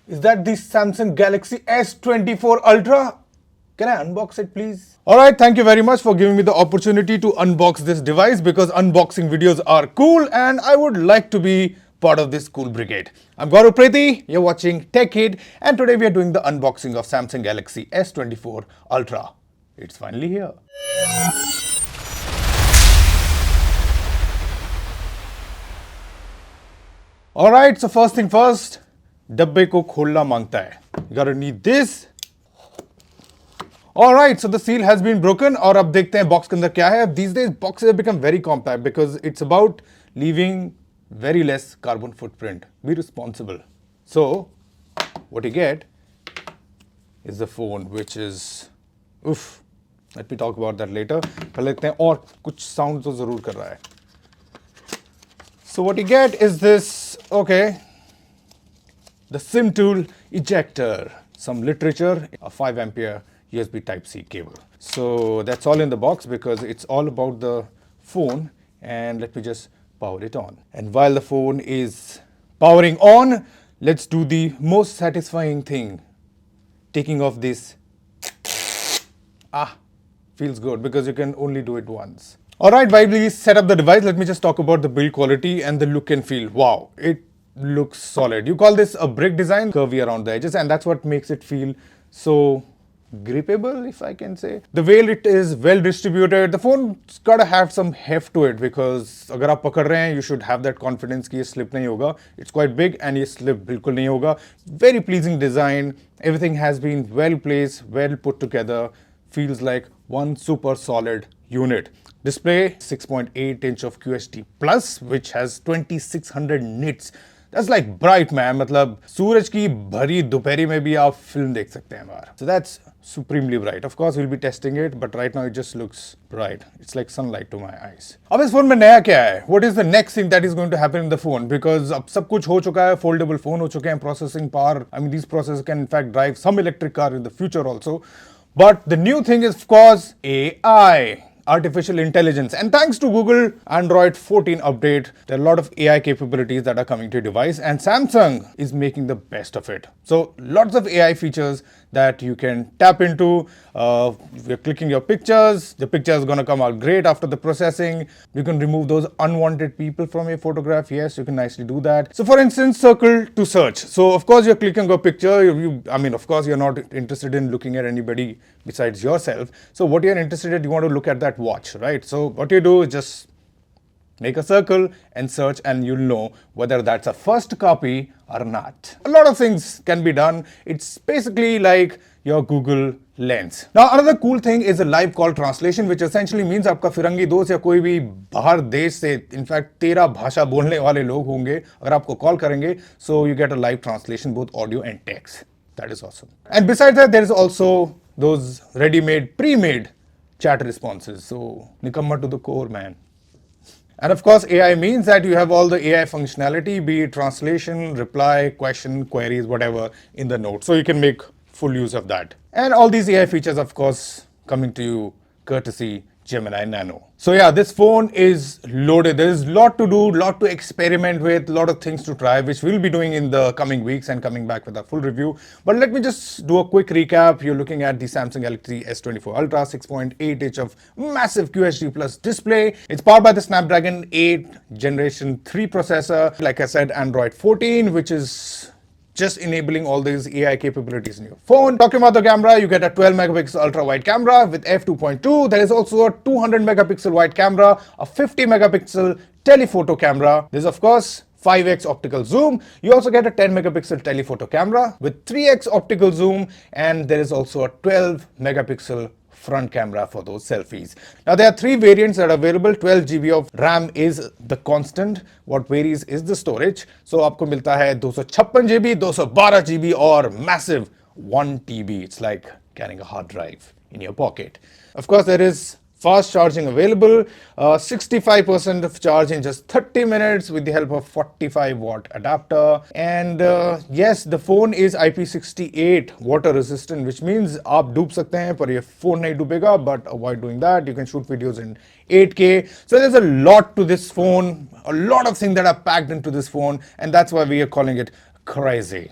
Is that the Samsung Galaxy S24 Ultra? Can I unbox it, please? Alright, thank you very much for giving me the opportunity to unbox this device because unboxing videos are cool and I would like to be part of this cool brigade. I'm Gaurav Preti, you're watching Tech Kid, and today we are doing the unboxing of Samsung Galaxy S24 Ultra. It's finally here. Alright, so first thing first, डब्बे को खोलना मांगता है. You gotta need this. Alright, so the seal has been broken और अब देखते हैं box के अंदर क्या है. These days boxes have become very compact because it's about leaving very less carbon footprint. Be responsible. So, what you get is the phone, which is, oof, let me talk about that later. पहले देखते हैं और कुछ sound तो जरूर कर रहा है. So what you get is this, okay, the SIM tool ejector, some literature, a 5 ampere USB Type-C cable. So that's all in the box because it's all about the phone, and let me just power it on. And while the phone is powering on, let's do the most satisfying thing, taking off this. Feels good because you can only do it once. Alright, while we set up the device, let me just talk about the build quality and the look and feel. Wow, it looks solid. You call this a brick design, curvy around the edges, and that's what makes it feel so grippable, if I can say. The way it is well distributed, the phone's gotta have some heft to it because अगर आप पकड़ रहे हैं, you should have that confidence कि ये slip नहीं होगा. It's quite big and ये slip बिल्कुल नहीं होगा. Very pleasing design. Everything has been well placed, well put together. Feels like one super solid unit. Display 6.8 inch of QHD plus, which has 2600 nits. That's like bright, man. मतलब सूरज की भरी दोपहरी में भी आप फिल्म देख सकते हैं बाहर. So that's supremely bright. Of course, we'll be testing it, but right now it just looks bright. It's like sunlight to my eyes. अब इस फोन में नया क्या है? What is the next thing that is going to happen in the phone? Because अब सब कुछ हो चुका है, foldable phone हो चुके हैं, processing power. I mean, these processors can in fact drive some electric car in the future also. But the new thing is, of course, AI. Artificial intelligence, and thanks to Google Android 14 update, there are a lot of AI capabilities that are coming to your device, and Samsung is making the best of it. So lots of AI features that you can tap into. You're clicking your pictures, the picture is going to come out great after the processing. You can remove those unwanted people from your photograph. Yes, you can nicely do that. So for instance, circle to search. So of course you're clicking a picture. Of course you're not interested in looking at anybody besides yourself. So what you're interested in, you want to look at that watch, right? So what you do is just make a circle and search, and you'll know whether that's a first copy or not. A lot of things can be done. It's basically like your Google Lens. Now another cool thing is a live call translation, which essentially means आपका फिरंगी दोस्त या कोई भी बाहर देश से, in fact 13 भाषा बोलने वाले लोग होंगे, अगर आपको कॉल करेंगे, so you get a live translation, both audio and text. That is awesome. And besides that, there is also those ready-made, pre-made chat responses. So nikamma to the core, man. And of course, AI means that you have all the AI functionality, be it translation, reply, question, queries, whatever, in the note. So you can make full use of that. And all these AI features, of course, coming to you courtesy Gemini Nano. So yeah, this phone is loaded. There is a lot to do, lot to experiment with, a lot of things to try, which we'll be doing in the coming weeks and coming back with a full review. But let me just do a quick recap. You're looking at the Samsung Galaxy S24 Ultra, 6.8 inch of massive QHD plus display. It's powered by the Snapdragon 8 Generation 3 processor. Like I said, Android 14, which is just enabling all these AI capabilities in your phone. Talking about the camera, you get a 12 megapixel ultra wide camera with f2.2. There is also a 200 megapixel wide camera, a 50 megapixel telephoto camera. There's of course 5x optical zoom. You also get a 10 megapixel telephoto camera with 3x optical zoom, and there is also a 12 megapixel front camera for those selfies. Now there are three variants that are available. 12 GB of RAM is the constant. What varies is the storage. So आपको मिलता है 256 GB, 212 GB और massive 1 TB. It's like carrying a hard drive in your pocket. Of course, there is fast charging available, 65% of charge in just 30 minutes with the help of 45-watt adapter. And yes, the phone is IP68 water resistant, which means आप डूब सकते हैं पर ये phone नहीं डूबेगा, but avoid doing that. You can shoot videos in 8K. So there's a lot to this phone, a lot of things that are packed into this phone, and that's why we are calling it crazy.